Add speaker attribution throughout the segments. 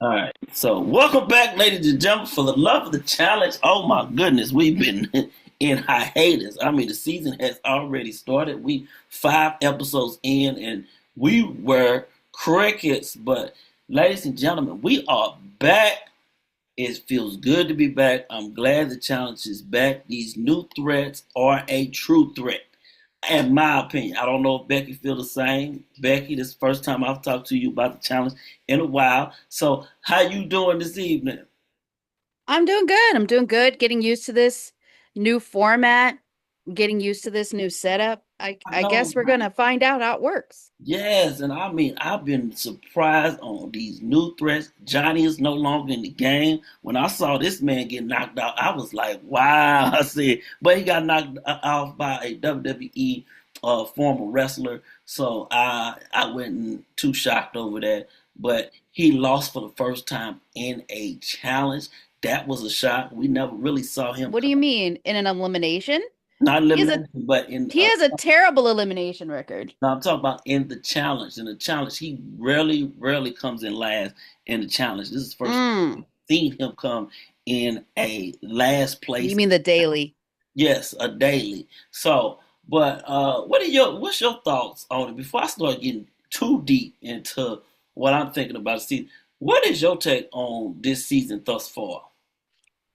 Speaker 1: All right. So, welcome back, ladies and gentlemen, for the love of the challenge. Oh my goodness, we've been in hiatus. I mean, the season has already started. We 5 episodes in, and we were crickets. But, ladies and gentlemen, we are back. It feels good to be back. I'm glad the challenge is back. These new threats are a true threat, in my opinion. I don't know if Becky feel the same. Becky, this is the first time I've talked to you about the challenge in a while. So how you doing this evening?
Speaker 2: I'm doing good. I'm doing good. Getting used to this new format, getting used to this new setup.
Speaker 1: I
Speaker 2: I
Speaker 1: know,
Speaker 2: guess we're gonna find out how it works.
Speaker 1: yes, and I mean I've been surprised on these new threats. Johnny is no longer in the game. When I saw this man get knocked out, I was like, wow. I said, but he got knocked off by a WWE former wrestler, so I wasn't too shocked over that. But he lost for the first time in a challenge. That was a shock. We never really saw him
Speaker 2: What do you
Speaker 1: come,
Speaker 2: mean in an elimination?
Speaker 1: not
Speaker 2: He has a
Speaker 1: elimination, but in
Speaker 2: he has a terrible elimination record.
Speaker 1: no, I'm talking about in the challenge. In the challenge, he rarely comes in last in the challenge. This is the first time
Speaker 2: Mm.
Speaker 1: I've seen him come in a last
Speaker 2: You
Speaker 1: place.
Speaker 2: mean the daily?
Speaker 1: Yes, a daily. So, but what's your thoughts on it before I start getting too deep into what I'm thinking about the season? What is your take on this season thus far?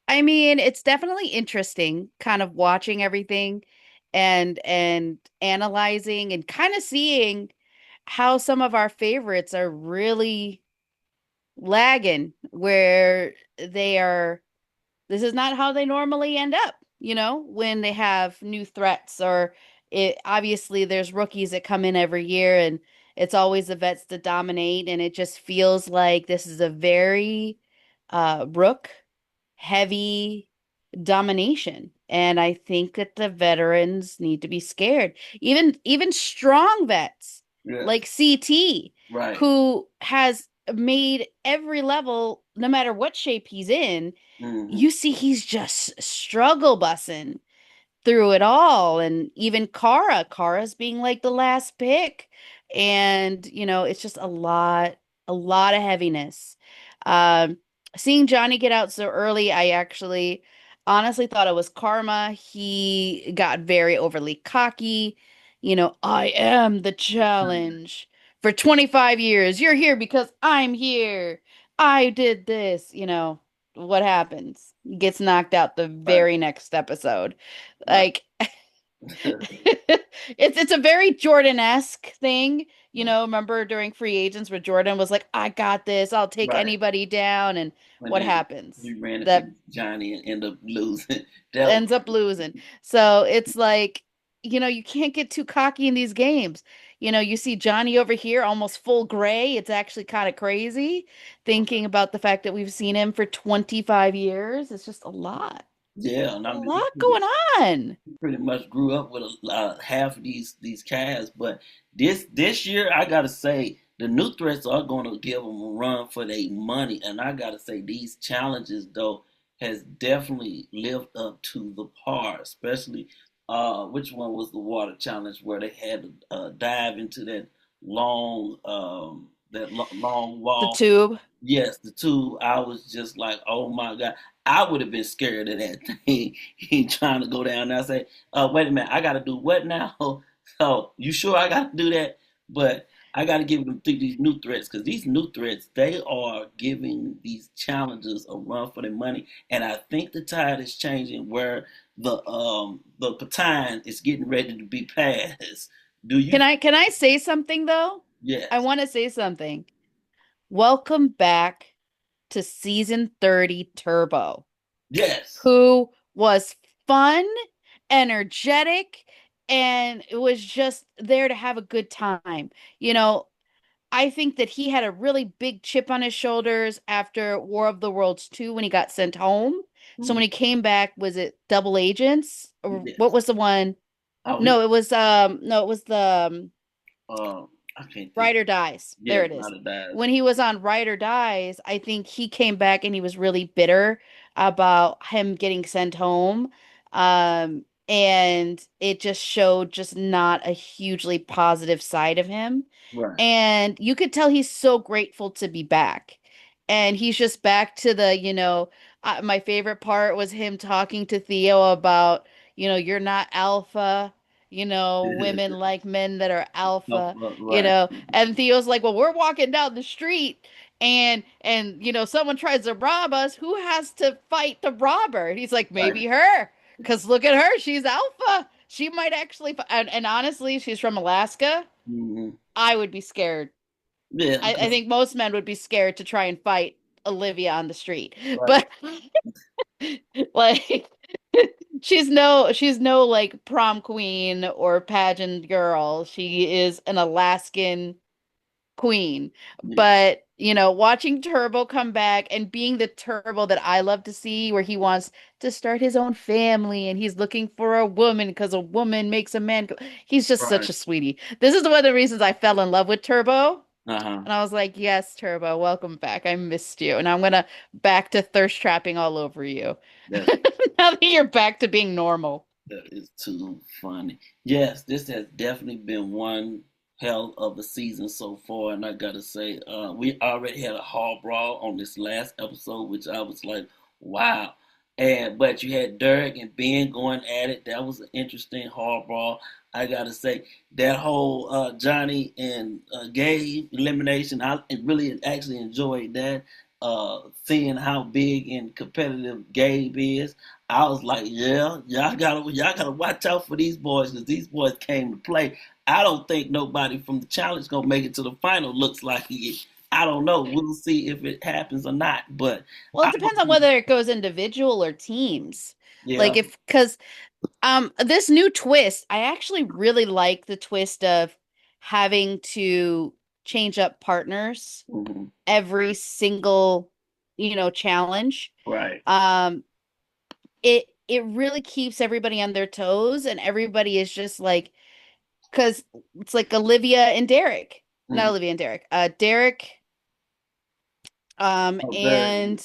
Speaker 2: I mean, it's definitely interesting kind of watching everything and analyzing and kind of seeing how some of our favorites are really lagging where they are. This is not how they normally end up, when they have new threats or it obviously there's rookies that come in every year and it's always the vets that dominate and it just feels like this is a very rook heavy domination. And I think that the veterans need to be scared. Even strong vets
Speaker 1: Yes,
Speaker 2: like CT,
Speaker 1: right.
Speaker 2: who has made every level, no matter what shape he's in,
Speaker 1: Hmm.
Speaker 2: you see he's just struggle bussing through it all. And even Kara's being like the last pick. And, it's just a lot of heaviness. Um, Seeing Johnny get out so early, I actually honestly thought it was karma. He got very overly cocky. I am the challenge. For 25 years, you're here because I'm here. I did this, what happens? He gets knocked out the
Speaker 1: Right,
Speaker 2: very next episode.
Speaker 1: right.
Speaker 2: Like it's a very Jordan-esque thing. Remember during free agents where Jordan was like, I got this, I'll take
Speaker 1: Right.
Speaker 2: anybody down, and
Speaker 1: And
Speaker 2: what
Speaker 1: then
Speaker 2: happens?
Speaker 1: he ran into
Speaker 2: That
Speaker 1: Johnny and ended up losing. That was
Speaker 2: ends up losing. So it's like, you can't get too cocky in these games. You see Johnny over here almost full gray. It's actually kind of crazy thinking about the fact that we've seen him for 25 years. It's just a lot.
Speaker 1: yeah, and
Speaker 2: A
Speaker 1: I mean
Speaker 2: lot going on.
Speaker 1: he pretty much grew up with half of these cats. But this year, I gotta say the new threats are gonna give them a run for their money, and I gotta say these challenges though has definitely lived up to the par, especially which one was the water challenge where they had to dive into that long
Speaker 2: The
Speaker 1: wall.
Speaker 2: tube.
Speaker 1: Yes, the two. I was just like, oh my God. I would have been scared of that thing. He trying to go down there and say, wait a minute, I gotta do what now? So you sure I gotta do that? But I gotta give them these new threats because these new threats, they are giving these challenges a run for their money. And I think the tide is changing where the baton is getting ready to be passed. Do you?
Speaker 2: Can I say something though? I
Speaker 1: Yes.
Speaker 2: want to say something. Welcome back to season 30 Turbo,
Speaker 1: Yes.
Speaker 2: who was fun, energetic, and it was just there to have a good time. You know, I think that he had a really big chip on his shoulders after War of the Worlds 2 when he got sent home. So when
Speaker 1: Mm,
Speaker 2: he came back, was it Double Agents? Or what
Speaker 1: yes.
Speaker 2: was the one?
Speaker 1: Oh, he.
Speaker 2: No, it was the
Speaker 1: I can't think.
Speaker 2: Ride or Dies. There
Speaker 1: Yes,
Speaker 2: it is.
Speaker 1: not a dive.
Speaker 2: When he was on Ride or Dies, I think he came back and he was really bitter about him getting sent home. And it just showed just not a hugely positive side of him.
Speaker 1: Right.
Speaker 2: And you could tell he's so grateful to be back. and he's just back to the, my favorite part was him talking to Theo about, you're not alpha, women like men that are alpha,
Speaker 1: Right.
Speaker 2: and Theo's like, well, we're walking down the street and someone tries to rob us. Who has to fight the robber? And he's like,
Speaker 1: Right.
Speaker 2: maybe her, because look at her, she's alpha. She might actually, and honestly, she's from Alaska.
Speaker 1: Hmm.
Speaker 2: I would be scared.
Speaker 1: Yeah.
Speaker 2: I think most men would be scared to try and fight Olivia on the street.
Speaker 1: Right.
Speaker 2: But like she's no like prom queen or pageant girl. She is an Alaskan queen.
Speaker 1: Yeah.
Speaker 2: But, watching Turbo come back and being the Turbo that I love to see, where he wants to start his own family and he's looking for a woman because a woman makes a man. He's just such
Speaker 1: Right.
Speaker 2: a sweetie. This is one of the reasons I fell in love with Turbo.
Speaker 1: Uh-huh.
Speaker 2: And I was like, yes, Turbo, welcome back. I missed you. And I'm gonna back to thirst trapping all over you.
Speaker 1: That's
Speaker 2: Now that you're back to being normal.
Speaker 1: That is too funny. Yes, this has definitely been one hell of a season so far, and I gotta say, we already had a hall brawl on this last episode, which I was like, wow. And but you had Derek and Ben going at it. That was an interesting hall brawl. I gotta say that whole Johnny and Gabe elimination. I really actually enjoyed that. Seeing how big and competitive Gabe is. I was like, yeah, y'all gotta watch out for these boys because these boys came to play. I don't think nobody from the challenge gonna make it to the final. Looks like it. I don't know. We'll see if it happens or not. But
Speaker 2: Well,
Speaker 1: I
Speaker 2: it depends on
Speaker 1: don't,
Speaker 2: whether it goes individual or teams.
Speaker 1: yeah.
Speaker 2: Like if because this new twist, I actually really like the twist of having to change up partners
Speaker 1: Hmm.
Speaker 2: every single, challenge.
Speaker 1: Right.
Speaker 2: Um, it really keeps everybody on their toes and everybody is just like because it's like Olivia and Derek. Not
Speaker 1: Hmm.
Speaker 2: Olivia and Derek. Derek,
Speaker 1: Oh, very.
Speaker 2: and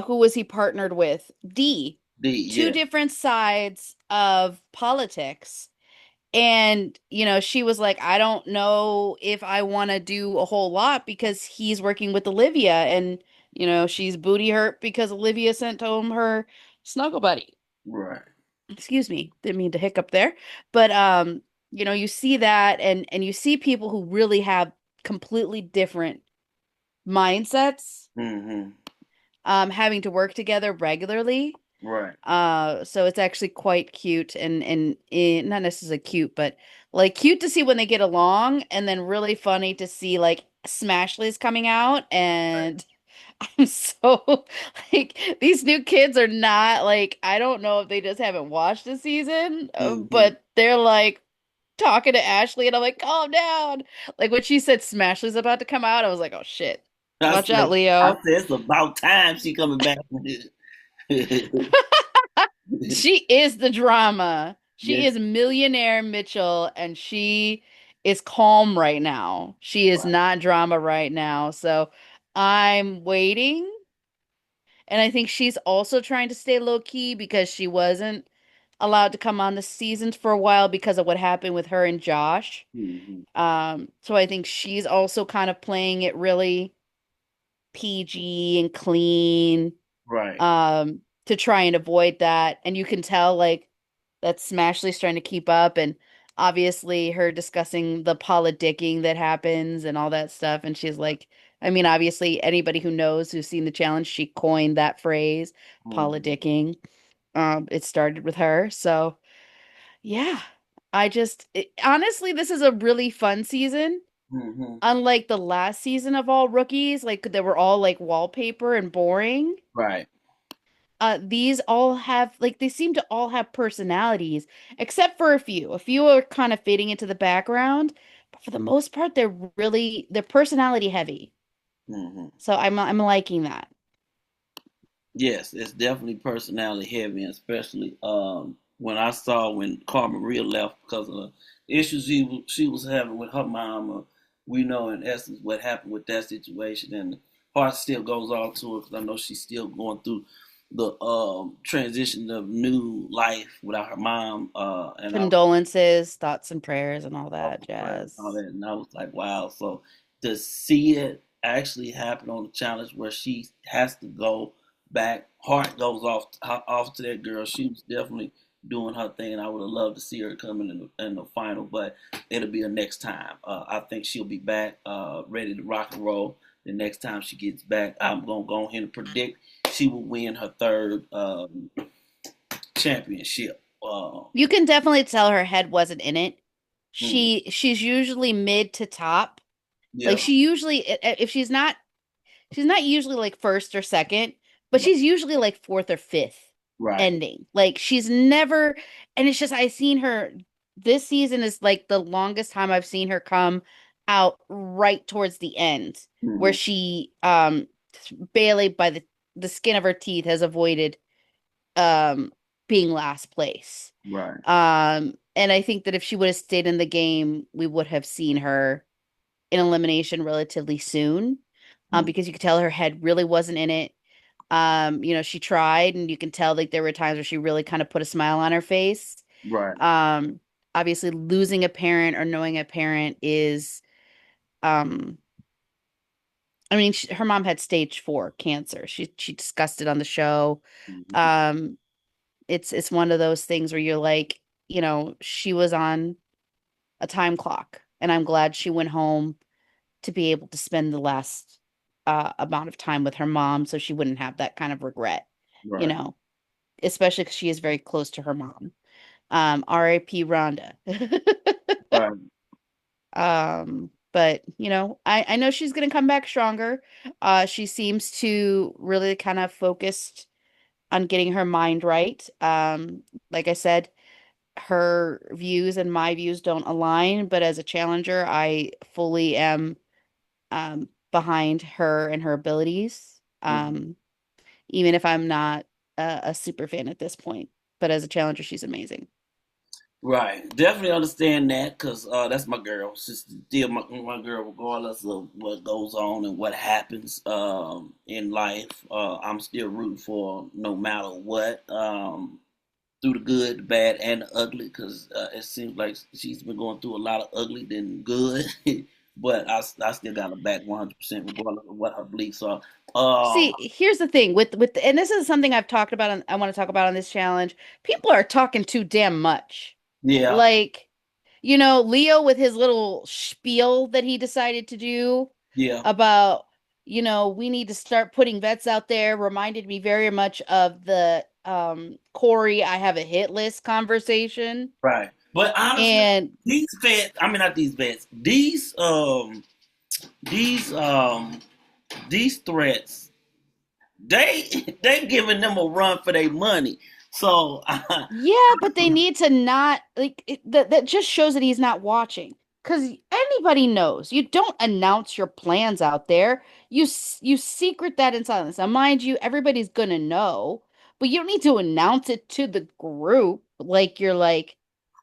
Speaker 2: who was he partnered with? D.
Speaker 1: D.
Speaker 2: Two
Speaker 1: Yeah.
Speaker 2: different sides of politics. And, she was like, I don't know if I want to do a whole lot because he's working with Olivia and, she's booty hurt because Olivia sent home her snuggle buddy.
Speaker 1: Right.
Speaker 2: Excuse me, didn't mean to hiccup there. But you see that and you see people who really have completely different mindsets
Speaker 1: Hmm.
Speaker 2: having to work together regularly.
Speaker 1: Right.
Speaker 2: So it's actually quite cute and not necessarily cute, but like cute to see when they get along, and then really funny to see like Smashley's coming out,
Speaker 1: Right.
Speaker 2: and I'm so like these new kids are not like I don't know if they just haven't watched the season,
Speaker 1: Hmm.
Speaker 2: but they're like talking to Ashley, and I'm like, calm down. Like when she said Smashley's about to come out, I was like, oh shit,
Speaker 1: I
Speaker 2: watch out,
Speaker 1: said, I
Speaker 2: Leo.
Speaker 1: said it's about time she coming back.
Speaker 2: She is the drama. She
Speaker 1: Yes.
Speaker 2: is millionaire Mitchell, and she is calm right now. She is
Speaker 1: Right.
Speaker 2: not drama right now. So I'm waiting. And I think she's also trying to stay low key because she wasn't allowed to come on the seasons for a while because of what happened with her and Josh.
Speaker 1: Hmm.
Speaker 2: So I think she's also kind of playing it really PG and clean,
Speaker 1: Right.
Speaker 2: to try and avoid that. And you can tell like that Smashley's trying to keep up, and obviously her discussing the politicking that happens and all that stuff. And she's like, I mean, obviously anybody who knows who's seen the challenge, she coined that phrase,
Speaker 1: Hmm.
Speaker 2: politicking. It started with her. So yeah, honestly, this is a really fun season.
Speaker 1: Hmm.
Speaker 2: Unlike the last season of All Rookies, like they were all like wallpaper and boring.
Speaker 1: Right.
Speaker 2: These all have like they seem to all have personalities, except for a few. A few are kind of fading into the background, but for the most part, they're personality heavy.
Speaker 1: Hmm.
Speaker 2: So I'm liking that.
Speaker 1: Yes, it's definitely personality heavy, and especially when I saw when Carmen Maria left because of the issues she was having with her mom. We know in essence what happened with that situation, and the heart still goes out to her because I know she's still going through the transition of new life without her mom. And I
Speaker 2: Condolences, thoughts and prayers, and all that
Speaker 1: right, all
Speaker 2: jazz.
Speaker 1: that, and I was like, wow. So to see it. actually happened on the challenge where she has to go back. Heart goes off to that girl. She was definitely doing her thing, and I would have loved to see her coming in the final, but it'll be a next time. I think she'll be back, ready to rock and roll. The next time she gets back, I'm gonna go ahead and predict she will win her third championship.
Speaker 2: You can definitely tell her head wasn't in it.
Speaker 1: Hmm,
Speaker 2: She's usually mid to top. Like
Speaker 1: yeah,
Speaker 2: she usually if she's not usually like first or second, but she's usually like fourth or fifth
Speaker 1: right.
Speaker 2: ending. Like she's never, and it's just I seen her this season is like the longest time I've seen her come out right towards the end where
Speaker 1: Hmm,
Speaker 2: she barely by the skin of her teeth has avoided um being last place.
Speaker 1: right.
Speaker 2: And I think that if she would have stayed in the game, we would have seen her in elimination relatively soon.
Speaker 1: Hmm,
Speaker 2: Because you could tell her head really wasn't in it. She tried and you can tell like there were times where she really kind of put a smile on her face.
Speaker 1: right.
Speaker 2: Um, Obviously losing a parent or knowing a parent is um I mean her mom had stage 4 cancer. She discussed it on the show.
Speaker 1: Hmm,
Speaker 2: Um it's one of those things where you're like, she was on a time clock and I'm glad she went home to be able to spend the last amount of time with her mom so she wouldn't have that kind of regret, you
Speaker 1: right.
Speaker 2: know, especially because she is very close to her mom. R.I.P. Rhonda.
Speaker 1: Right.
Speaker 2: But I know she's gonna come back stronger. She seems to really kind of focused on getting her mind right. Like I said, her views and my views don't align, but as a challenger, I fully am behind her and her abilities.
Speaker 1: Mhm.
Speaker 2: Even if I'm not a super fan at this point, but as a challenger, she's amazing.
Speaker 1: Right. Definitely understand that because that's my girl. She's still my girl, regardless of what goes on and what happens in life. I'm still rooting for her no matter what. Through the good, the bad, and the ugly because it seems like she's been going through a lot of ugly than good. But I still got her back 100% regardless of what her beliefs are. Um,
Speaker 2: See, here's the thing and this is something I've talked about I want to talk about on this challenge. People are talking too damn much.
Speaker 1: yeah,
Speaker 2: Like, Leo with his little spiel that he decided to do
Speaker 1: yeah,
Speaker 2: about, we need to start putting vets out there reminded me very much of the Corey, I have a hit list conversation.
Speaker 1: right. But honestly,
Speaker 2: And
Speaker 1: these vets, I mean not these vets, these these threats, they giving them a run for their money. So
Speaker 2: yeah, but they need to not like that just shows that he's not watching. Because anybody knows you don't announce your plans out there. You secret that in silence. Now, mind you, everybody's gonna know, but you don't need to announce it to the group like you're like,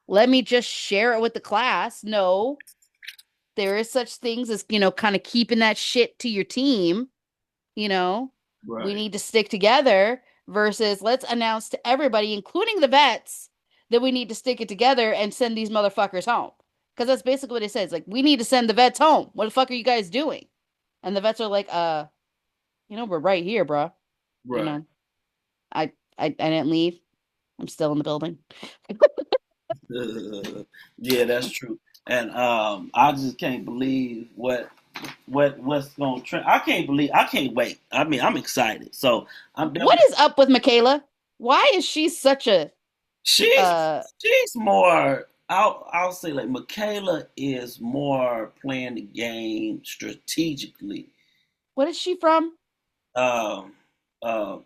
Speaker 2: let me just share it with the class. No, there is such things as, kind of keeping that shit to your team, you know. We
Speaker 1: right,
Speaker 2: need to stick together versus let's announce to everybody, including the vets, that we need to stick it together and send these motherfuckers home. Because that's basically what it says. Like, we need to send the vets home. What the fuck are you guys doing? And the vets are like, we're right here, bro. You
Speaker 1: right.
Speaker 2: know, I didn't leave. I'm still in the building.
Speaker 1: Yeah, that's true. And I just can't believe what's going to trend. I can't wait. I mean, I'm excited. So I'm
Speaker 2: What
Speaker 1: definitely
Speaker 2: is up with Michaela? Why is she such a
Speaker 1: she's
Speaker 2: uh
Speaker 1: she's more. I'll say like Michaela is more playing the game strategically.
Speaker 2: what is she from?
Speaker 1: Um,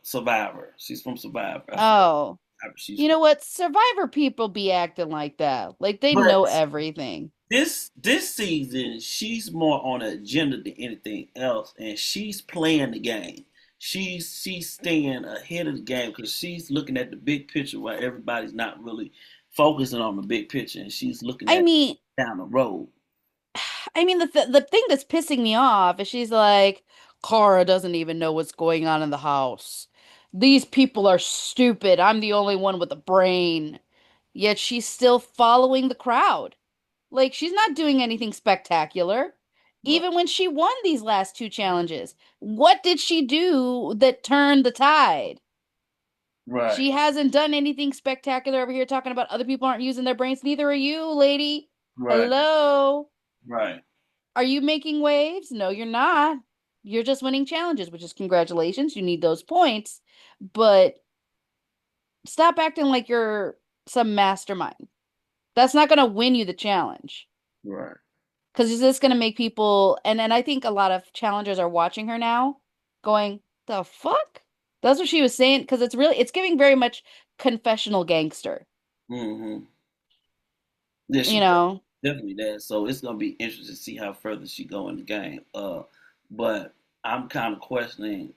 Speaker 1: Survivor. She's from Survivor. I forgot
Speaker 2: Oh.
Speaker 1: where she's
Speaker 2: You
Speaker 1: from.
Speaker 2: know what? Survivor people be acting like that. Like they
Speaker 1: But
Speaker 2: know everything.
Speaker 1: this season, she's more on an agenda than anything else, and she's playing the game. She's staying ahead of the game because she's looking at the big picture while everybody's not really focusing on the big picture, and she's looking
Speaker 2: I
Speaker 1: at
Speaker 2: mean,
Speaker 1: down the road.
Speaker 2: the thing that's pissing me off is she's like, Cara doesn't even know what's going on in the house. These people are stupid. I'm the only one with a brain. Yet she's still following the crowd. Like she's not doing anything spectacular.
Speaker 1: Right.
Speaker 2: even when she won these last two challenges. What did she do that turned the tide?
Speaker 1: Right.
Speaker 2: She hasn't done anything spectacular over here talking about other people aren't using their brains. Neither are you, lady.
Speaker 1: Right.
Speaker 2: Hello.
Speaker 1: Right.
Speaker 2: Are you making waves? No, you're not. You're just winning challenges, which is congratulations. You need those points, but stop acting like you're some mastermind. That's not going to win you the challenge
Speaker 1: Right.
Speaker 2: because it's just going to make people, and I think a lot of challengers are watching her now going, the fuck? That's what she was saying because it's giving very much confessional gangster,
Speaker 1: Mm-hmm. Yeah,
Speaker 2: you
Speaker 1: she
Speaker 2: know?
Speaker 1: definitely does. So it's gonna be interesting to see how further she go in the game. But I'm kind of questioning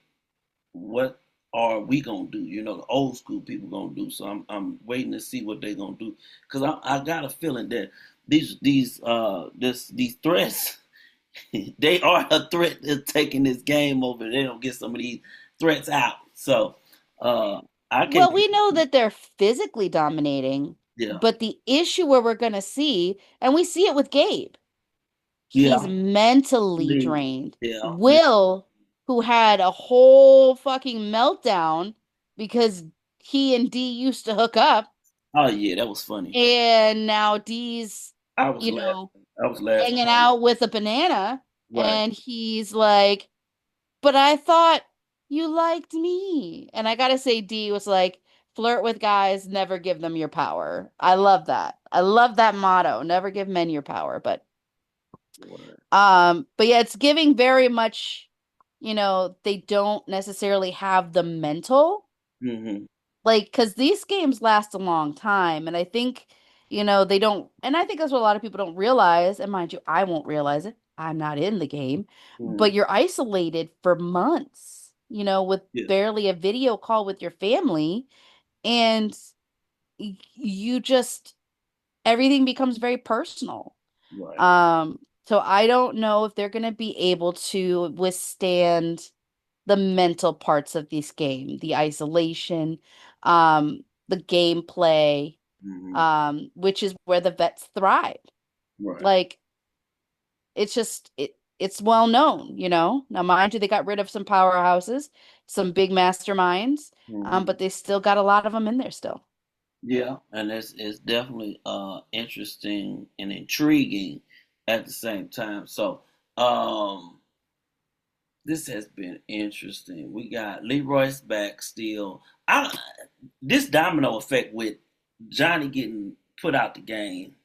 Speaker 1: what are we gonna do? You know, the old school people gonna do. So I'm waiting to see what they're gonna do because I got a feeling that these threats they are a threat to taking this game over. They don't get some of these threats out. So uh, I can
Speaker 2: Well, we know that they're physically dominating,
Speaker 1: yeah
Speaker 2: but the issue where we're going to see, and we see it with Gabe, he's
Speaker 1: yeah
Speaker 2: mentally
Speaker 1: Lee,
Speaker 2: drained.
Speaker 1: yeah Lee.
Speaker 2: Will, who had a whole fucking meltdown because he and Dee used to hook up,
Speaker 1: Oh yeah, that was funny.
Speaker 2: and now Dee's,
Speaker 1: I was
Speaker 2: you
Speaker 1: laughing.
Speaker 2: know,
Speaker 1: I was laughing
Speaker 2: hanging
Speaker 1: hard.
Speaker 2: out with a banana,
Speaker 1: Right.
Speaker 2: and he's like, but I thought you liked me. And I gotta say, Dee was like, flirt with guys, never give them your power. I love that. I love that motto. Never give men your power.
Speaker 1: Right.
Speaker 2: But yeah, it's giving very much, they don't necessarily have the mental,
Speaker 1: Mm-hmm.
Speaker 2: like, because these games last a long time. And I think, they don't, and I think that's what a lot of people don't realize. And mind you, I won't realize it. I'm not in the game,
Speaker 1: Mm-hmm.
Speaker 2: but you're isolated for months, with
Speaker 1: Yeah.
Speaker 2: barely a video call with your family. And you just, everything becomes very personal.
Speaker 1: Right.
Speaker 2: So I don't know if they're going to be able to withstand the mental parts of this game, the isolation, the gameplay,
Speaker 1: Mm-hmm.
Speaker 2: which is where the vets thrive.
Speaker 1: Right.
Speaker 2: Like it's well known, Now mind you, they got rid of some powerhouses, some big masterminds,
Speaker 1: Mm-hmm.
Speaker 2: but they still got a lot of them in there still.
Speaker 1: Yeah, and it's definitely interesting and intriguing at the same time. So um this has been interesting. We got Leroy's back still. I This domino effect with Johnny getting put out the game,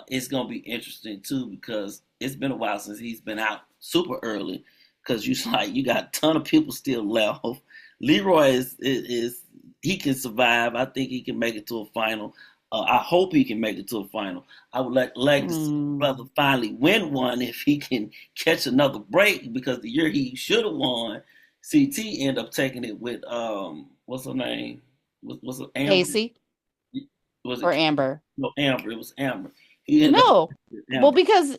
Speaker 1: it's gonna be interesting too because it's been a while since he's been out super early. Because you got a ton of people still left. Leroy is he can survive. I think he can make it to a final. I hope he can make it to a final. I would like to see
Speaker 2: Hmm.
Speaker 1: brother finally win one if he can catch another break because the year he should have won, CT ended up taking it with what's her name? Was it Amber?
Speaker 2: Casey
Speaker 1: Was
Speaker 2: or
Speaker 1: it
Speaker 2: Amber?
Speaker 1: no Amber? It was Amber. He ended up
Speaker 2: No.
Speaker 1: with
Speaker 2: Well,
Speaker 1: Amber.
Speaker 2: because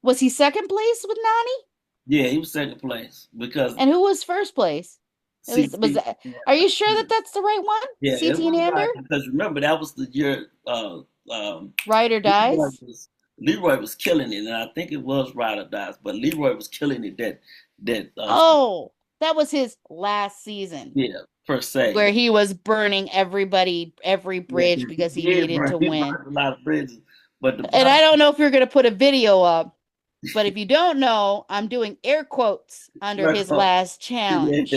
Speaker 2: was he second place with Nani?
Speaker 1: Yeah, he was second place because
Speaker 2: And who was first place? Was
Speaker 1: CT.
Speaker 2: that, are you sure that that's the right one?
Speaker 1: Yeah, it
Speaker 2: CT and
Speaker 1: was
Speaker 2: Amber?
Speaker 1: right because remember that was the year
Speaker 2: Ride or
Speaker 1: Leroy
Speaker 2: dies?
Speaker 1: was Leroy was killing it, and I think it was Ryder Dice, but Leroy was killing it. That
Speaker 2: Oh, that was his last season
Speaker 1: yeah per se.
Speaker 2: where he was burning everybody, every
Speaker 1: Yeah,
Speaker 2: bridge because he
Speaker 1: he did
Speaker 2: needed
Speaker 1: burn,
Speaker 2: to
Speaker 1: he
Speaker 2: win.
Speaker 1: burned a lot of bridges, but the
Speaker 2: And I
Speaker 1: bottom
Speaker 2: don't know if you're going to put a video up, but if you don't know, I'm doing air quotes under his last
Speaker 1: yeah,
Speaker 2: challenge.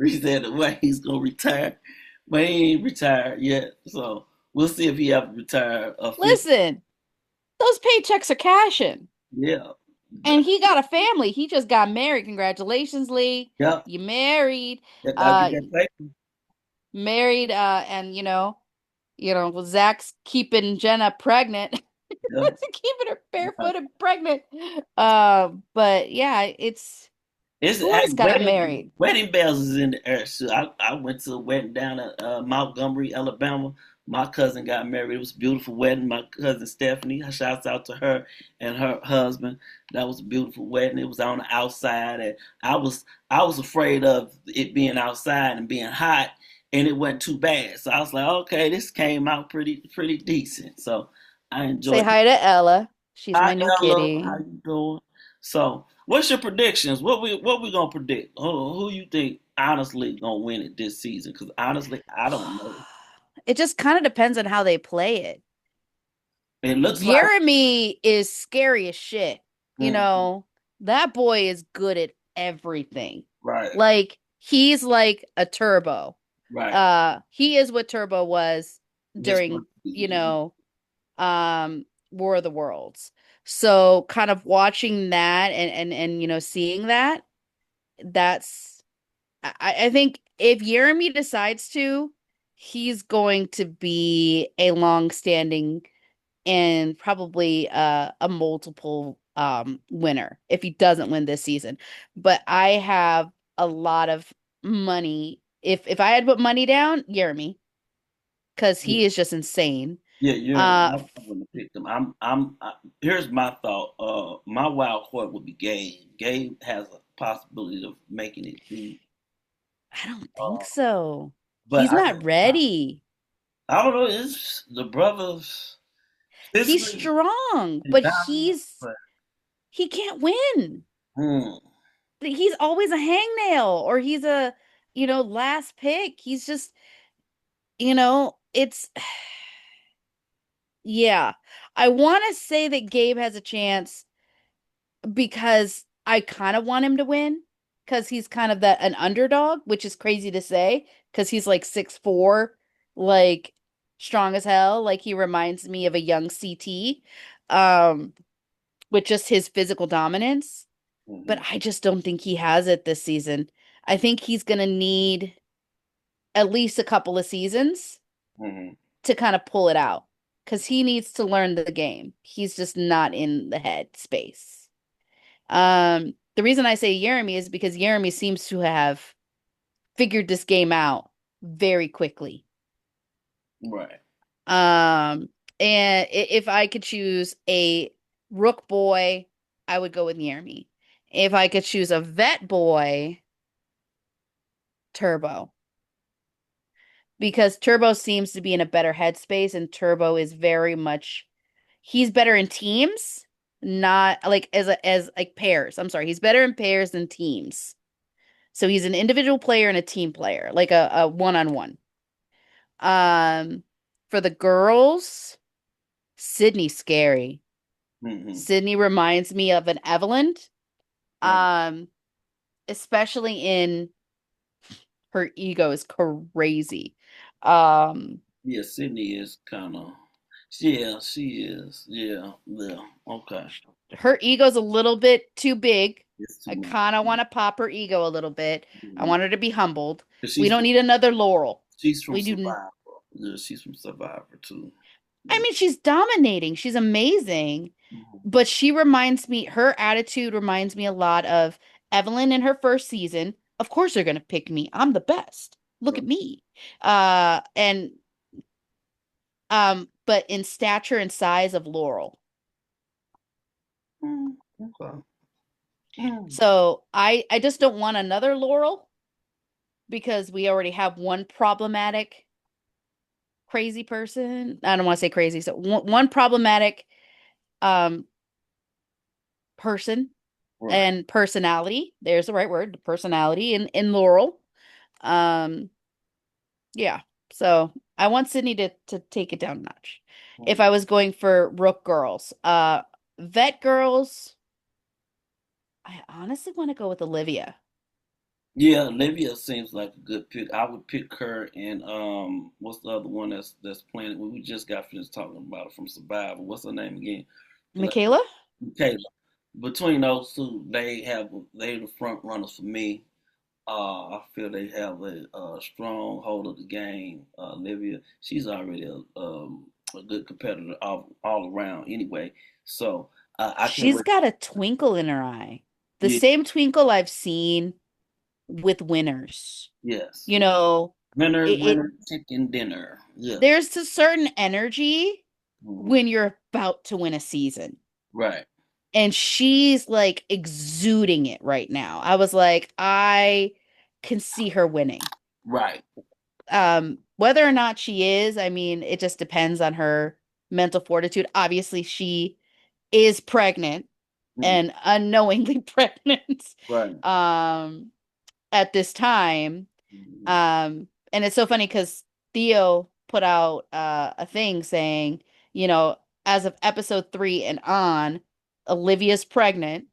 Speaker 1: he said the way he's gonna retire, but he ain't retired yet. So we'll see if he ever retire officially.
Speaker 2: Listen, those paychecks are cashing.
Speaker 1: Yeah,
Speaker 2: And he got a family. He just got married. Congratulations, Lee.
Speaker 1: yeah,
Speaker 2: You married.
Speaker 1: yeah. Gotta get
Speaker 2: Uh
Speaker 1: that paper.
Speaker 2: married and Zach's keeping Jenna pregnant.
Speaker 1: Yeah,
Speaker 2: Keeping her
Speaker 1: yeah.
Speaker 2: barefoot and pregnant. But yeah, it's
Speaker 1: It's
Speaker 2: who else got married?
Speaker 1: wedding bells is in the air. So I went to a wedding down at Montgomery, Alabama. My cousin got married. It was a beautiful wedding. My cousin Stephanie, shouts out to her and her husband. That was a beautiful wedding. It was on the outside, and I was afraid of it being outside and being hot, and it wasn't too bad. So I was like, okay, this came out pretty decent. So I
Speaker 2: Say
Speaker 1: enjoyed it.
Speaker 2: hi to Ella. She's
Speaker 1: Hi
Speaker 2: my new
Speaker 1: Ella, how
Speaker 2: kitty.
Speaker 1: you doing? So, what's your predictions? What we gonna predict? Who you think honestly gonna win it this season? Because honestly, I don't know.
Speaker 2: It just kind of depends on how they play it.
Speaker 1: It looks like
Speaker 2: Jeremy is scary as shit. You
Speaker 1: Mhm.
Speaker 2: know, that boy is good at everything.
Speaker 1: Right,
Speaker 2: Like he's like a turbo.
Speaker 1: right.
Speaker 2: He is what Turbo was
Speaker 1: This one,
Speaker 2: during, you know, War of the Worlds. So kind of watching that and seeing that, that's I think if Jeremy decides to, he's going to be a long-standing and probably a multiple winner if he doesn't win this season. But I have a lot of money. If I had put money down, Jeremy, because he is just insane.
Speaker 1: yeah, you're.
Speaker 2: Uh
Speaker 1: I wouldn't pick them. Here's my thought. My wild card would be Gabe. Gabe has a possibility of making it through.
Speaker 2: I don't think
Speaker 1: Uh,
Speaker 2: so.
Speaker 1: but
Speaker 2: He's not ready.
Speaker 1: I don't know. It's the brothers
Speaker 2: He's
Speaker 1: physically
Speaker 2: strong,
Speaker 1: and
Speaker 2: but
Speaker 1: dominant, but
Speaker 2: he can't win.
Speaker 1: hmm,
Speaker 2: He's always a hangnail or he's a, last pick. He's just, it's yeah. I want to say that Gabe has a chance because I kind of want him to win because he's kind of that an underdog, which is crazy to say because he's like 6'4", like strong as hell. Like he reminds me of a young CT, um, with just his physical dominance. But
Speaker 1: hmm,
Speaker 2: I just don't think he has it this season. I think he's gonna need at least a couple of seasons
Speaker 1: hmm,
Speaker 2: to kind of pull it out because he needs to learn the game. He's just not in the head space. The reason I say Jeremy is because Jeremy seems to have figured this game out very quickly.
Speaker 1: right.
Speaker 2: Um, and if I could choose a Rook boy, I would go with Jeremy. If I could choose a vet boy, Turbo. Because Turbo seems to be in a better headspace and Turbo is very much he's better in teams, not like as like pairs. I'm sorry, he's better in pairs than teams. So he's an individual player and a team player, like a one-on-one. Um, for the girls, Sydney's scary.
Speaker 1: Hmm,
Speaker 2: Sydney reminds me of an Evelyn,
Speaker 1: right.
Speaker 2: um, especially in her ego is crazy. Um,
Speaker 1: Yeah, Sydney is kind of. Yeah, she is. Yeah, yeah. Okay,
Speaker 2: her ego's a little bit too big.
Speaker 1: it's too
Speaker 2: I
Speaker 1: much.
Speaker 2: kind of want to pop her ego a little bit. I
Speaker 1: Mhm.
Speaker 2: want her to be humbled.
Speaker 1: 'Cause
Speaker 2: We don't need another Laurel.
Speaker 1: she's from
Speaker 2: We do.
Speaker 1: Survivor. Yeah, she's from Survivor too.
Speaker 2: I
Speaker 1: Yeah.
Speaker 2: mean, she's dominating. She's amazing.
Speaker 1: Mhm.
Speaker 2: But her attitude reminds me a lot of Evelyn in her first season. Of course they're gonna pick me. I'm the best. Look
Speaker 1: Right.
Speaker 2: at me. And but in stature and size of Laurel.
Speaker 1: Okay. Mm.
Speaker 2: So I just don't want another Laurel because we already have one problematic crazy person. I don't want to say crazy. So one problematic um person
Speaker 1: Right.
Speaker 2: and personality. There's the right word, personality in Laurel. Um, yeah. So I want Sydney to take it down a notch. If
Speaker 1: Mm.
Speaker 2: I was going for Rook girls, vet girls, I honestly want to go with Olivia.
Speaker 1: Yeah, Olivia seems like a good pick. I would pick her and what's the other one that's playing? We just got finished talking about it from Survivor. What's her name again?
Speaker 2: Michaela?
Speaker 1: Kayla. Between those two, they the front runners for me. I feel they have a strong hold of the game. Olivia, she's already a good competitor all around anyway. So I can't
Speaker 2: She's
Speaker 1: wait.
Speaker 2: got a twinkle in her eye. The
Speaker 1: Yeah,
Speaker 2: same twinkle I've seen with winners.
Speaker 1: yes.
Speaker 2: You know,
Speaker 1: Winner,
Speaker 2: it
Speaker 1: winner, chicken dinner. Yes.
Speaker 2: there's a certain energy
Speaker 1: Mhm.
Speaker 2: when you're about to win a season.
Speaker 1: Right.
Speaker 2: And she's like exuding it right now. I was like, I can see her winning.
Speaker 1: Right.
Speaker 2: Whether or not she is, I mean, it just depends on her mental fortitude. Obviously, she is pregnant.
Speaker 1: Mm.
Speaker 2: and unknowingly pregnant
Speaker 1: Right.
Speaker 2: um at this time.
Speaker 1: Mhm.
Speaker 2: And it's so funny because Theo put out a thing saying, you know, as of episode 3 and on, Olivia's pregnant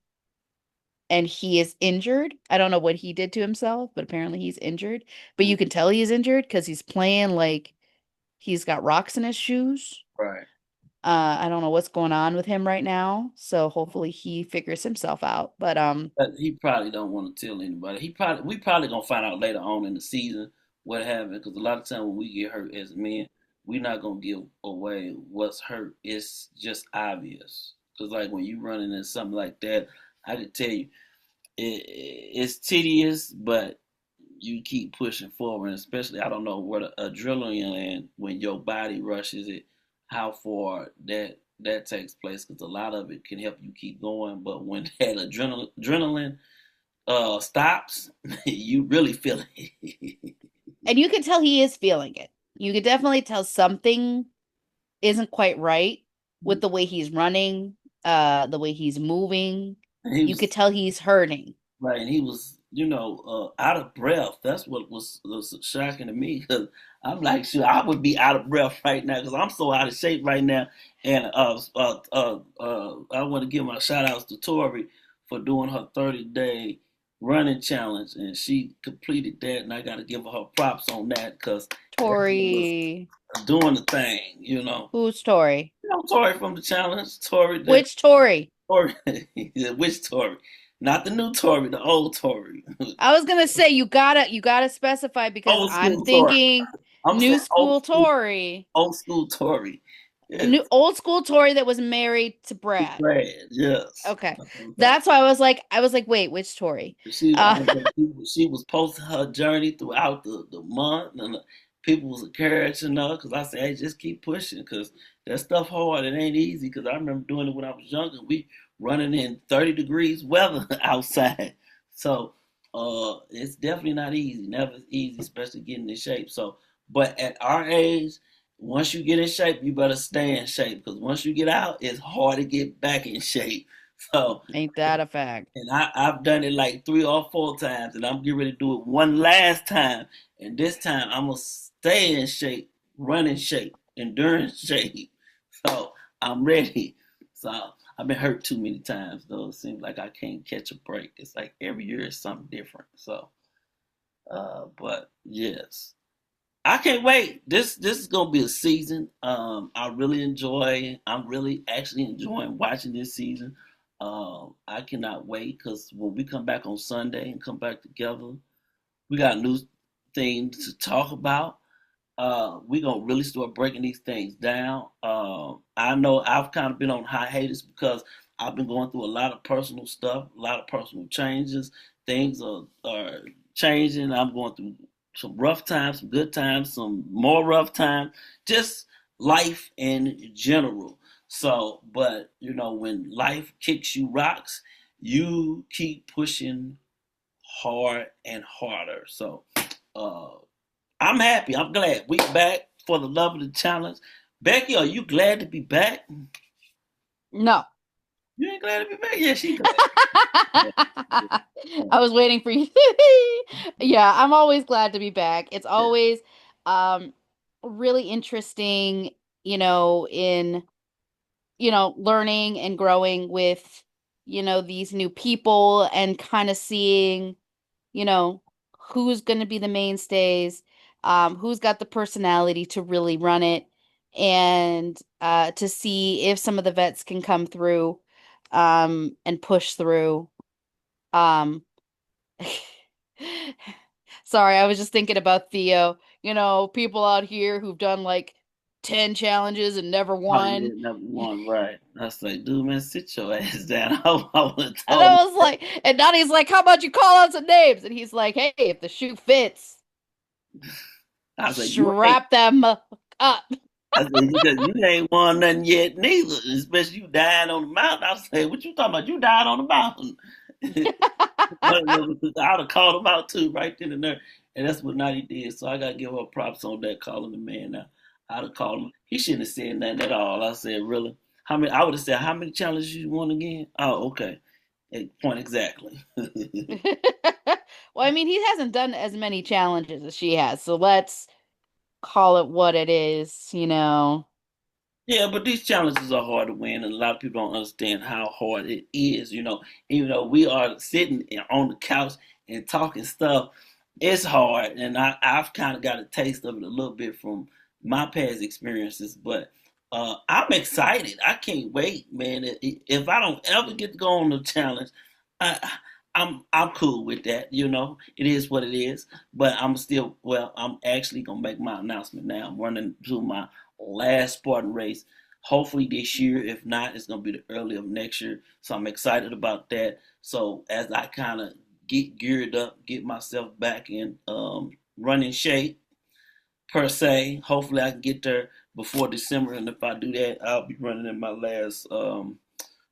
Speaker 2: and he is injured. I don't know what he did to himself, but apparently he's injured. But you can tell he's injured because he's playing like he's got rocks in his shoes.
Speaker 1: Right.
Speaker 2: I don't know what's going on with him right now, so hopefully he figures himself out. But
Speaker 1: But he probably don't want to tell anybody. We probably gonna find out later on in the season what happened because a lot of times when we get hurt as men, we're not gonna give away what's hurt. It's just obvious because like when you running into something like that, I can tell you it's tedious, but you keep pushing forward. And especially, I don't know what adrenaline and when your body rushes it, how far that takes place because a lot of it can help you keep going. But when that adrenaline stops, you really feel it.
Speaker 2: and you can tell he is feeling it. You could definitely tell something isn't quite right with the way he's running, the way he's moving.
Speaker 1: And he
Speaker 2: You could
Speaker 1: was
Speaker 2: tell he's hurting.
Speaker 1: right, and he was, out of breath. That's what was shocking to me because I'm like, sure, I would be out of breath right now because I'm so out of shape right now. And I want to give my shout outs to Tori for doing her 30-day running challenge, and she completed that, and I got to give her props on that because that was
Speaker 2: Tori,
Speaker 1: doing the thing, you know.
Speaker 2: who's Tori?
Speaker 1: You know, Tori from the challenge, Tori that
Speaker 2: Which Tori?
Speaker 1: Tori, which Tori? Not the new Tori, the old Tori.
Speaker 2: I was gonna say you gotta specify because
Speaker 1: Old
Speaker 2: I'm
Speaker 1: school Tori.
Speaker 2: thinking
Speaker 1: I'm
Speaker 2: new
Speaker 1: saying
Speaker 2: school Tori,
Speaker 1: old school Tori. Yes,
Speaker 2: new old school Tori that was married to Brad.
Speaker 1: Brad. Yes.
Speaker 2: Okay,
Speaker 1: That's what I'm talking
Speaker 2: that's why I was like, wait, which Tori?
Speaker 1: I
Speaker 2: Uh,
Speaker 1: know she was posting her journey throughout the month, and people was encouraging her because I said, "Hey, just keep pushing because that stuff hard. It ain't easy." Because I remember doing it when I was younger. We running in 30 degrees weather outside, so it's definitely not easy. Never easy, especially getting in shape. So, but at our age, once you get in shape, you better stay in shape because once you get out, it's hard to get back in shape. So
Speaker 2: ain't that a fact?
Speaker 1: and I've done it like 3 or 4 times, and I'm getting ready to do it one last time. And this time I'm gonna stay in shape, run in shape, endurance shape. So I'm ready. So I've been hurt too many times though. It seems like I can't catch a break. It's like every year is something different. So but yes. I can't wait. This is gonna be a season. I'm really actually enjoying watching this season. I cannot wait because when we come back on Sunday and come back together, we got new things to talk about. We're gonna really start breaking these things down. I know I've kind of been on hiatus because I've been going through a lot of personal stuff, a lot of personal changes. Things are changing. I'm going through some rough times, some good times, some more rough times, just life in general. So, but when life kicks you rocks, you keep pushing hard and harder. So, uh, I'm happy. I'm glad we back for the love of the challenge. Becky, are you glad to be back?
Speaker 2: No.
Speaker 1: You ain't glad to be back? Yeah, she glad. Yeah,
Speaker 2: I was waiting for you. Yeah, I'm always glad to be back. It's
Speaker 1: yeah.
Speaker 2: always um really interesting, in learning and growing with, these new people and kind of seeing, you know, who's going to be the mainstays, who's got the personality to really run it, and to see if some of the vets can come through and push through. Um, Sorry, I was just thinking about Theo. People out here who've done like 10 challenges and never
Speaker 1: Oh, yeah,
Speaker 2: won.
Speaker 1: number one, right. I was like, dude, man, sit your ass down. I would have
Speaker 2: And
Speaker 1: told him.
Speaker 2: I was like, and Donnie's like, how about you call out some names? And he's like, hey, if the shoe fits,
Speaker 1: I was like,
Speaker 2: strap them up.
Speaker 1: I said, you ain't won nothing yet, neither. Especially you dying on the mountain. I said, what you talking about? You died on the mountain. I'd have called him out too, right then and there. And that's what Naughty did. So I gotta give her props on that, calling the man out. I'd have called him. He shouldn't have said nothing at all. I said, really? How many? I would have said, how many challenges you won again? Oh, okay. Point exactly.
Speaker 2: Well, I mean, he hasn't done as many challenges as she has, so let's call it what it is, you know.
Speaker 1: Yeah, but these challenges are hard to win, and a lot of people don't understand how hard it is. Even though we are sitting on the couch and talking stuff, it's hard, and I've kind of got a taste of it a little bit from my past experiences. But I'm excited. I can't wait, man. If I don't ever get to go on the challenge, I, I'm cool with that. It is what it is. But I'm still well. I'm actually gonna make my announcement now. I'm running to my last Spartan race. Hopefully this year. If not, it's gonna be the early of next year. So I'm excited about that. So as I kind of get geared up, get myself back in running shape per se. Hopefully I can get there before December, and if I do that, I'll be running in my last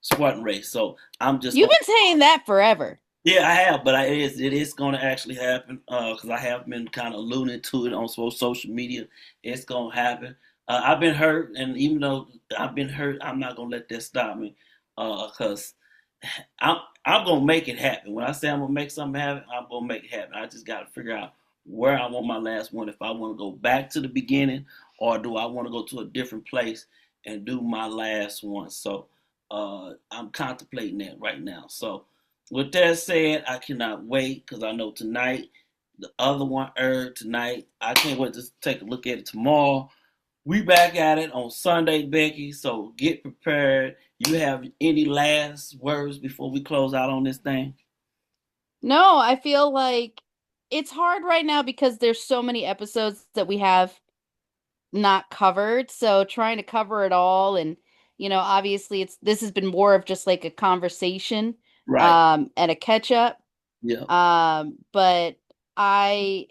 Speaker 1: Spartan race. So I'm just
Speaker 2: You've
Speaker 1: gonna.
Speaker 2: been saying that forever.
Speaker 1: Yeah, I have, but it is going to actually happen because I have been kind of alluding to it on social media. It's going to happen. I've been hurt, and even though I've been hurt, I'm not going to let that stop me because I'm I'm gonna make it happen. When I say I'm gonna make something happen, I'm gonna make it happen. I just gotta figure out where I want my last one. If I want to go back to the beginning, or do I want to go to a different place and do my last one? So I'm contemplating that right now. So with that said, I cannot wait because I know tonight the other one aired tonight. I can't wait to take a look at it tomorrow. We back at it on Sunday, Becky. So get prepared. You have any last words before we close out on this thing?
Speaker 2: No, I feel like it's hard right now because there's so many episodes that we have not covered. So trying to cover it all and obviously this has been more of just like a conversation
Speaker 1: Right.
Speaker 2: and a catch up.
Speaker 1: Yeah.
Speaker 2: But I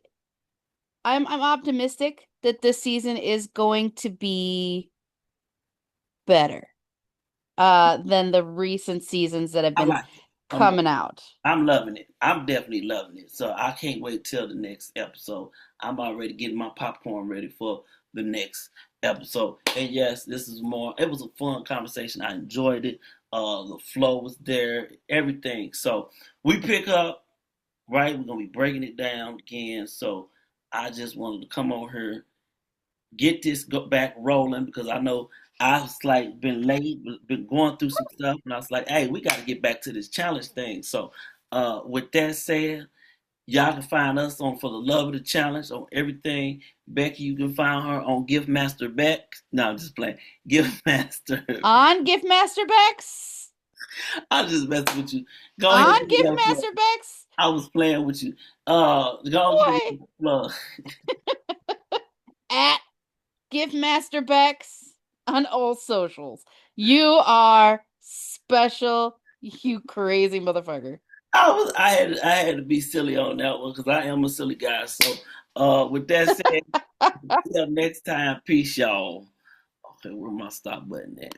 Speaker 2: I'm optimistic that this season is going to be better than the recent seasons that have
Speaker 1: I
Speaker 2: been
Speaker 1: like it.
Speaker 2: coming out.
Speaker 1: I'm loving it. I'm definitely loving it. So I can't wait till the next episode. I'm already getting my popcorn ready for the next episode. And yes, this is more. It was a fun conversation. I enjoyed it. The flow was there. Everything. So we pick up. Right. We're gonna be breaking it down again. So I just wanted to come on here, get this back rolling because I know I was like been late, been going through some stuff, and I was like, hey, we got to get back to this challenge thing. So, with that said, y'all can find us on For the Love of the Challenge on everything. Becky, you can find her on Gift Master Beck. No, I'm just playing. Gift Master.
Speaker 2: On Gift Master Bex?
Speaker 1: I'm just messing with you. Go ahead.
Speaker 2: On Gift Master Bex?
Speaker 1: I was playing with you. Go ahead
Speaker 2: Boy,
Speaker 1: and plug.
Speaker 2: at Gift Master Bex on all socials. You are special, you crazy motherfucker.
Speaker 1: I had to be silly on that one because I am a silly guy. So with that said, until next time, peace y'all. Okay, where my stop button at?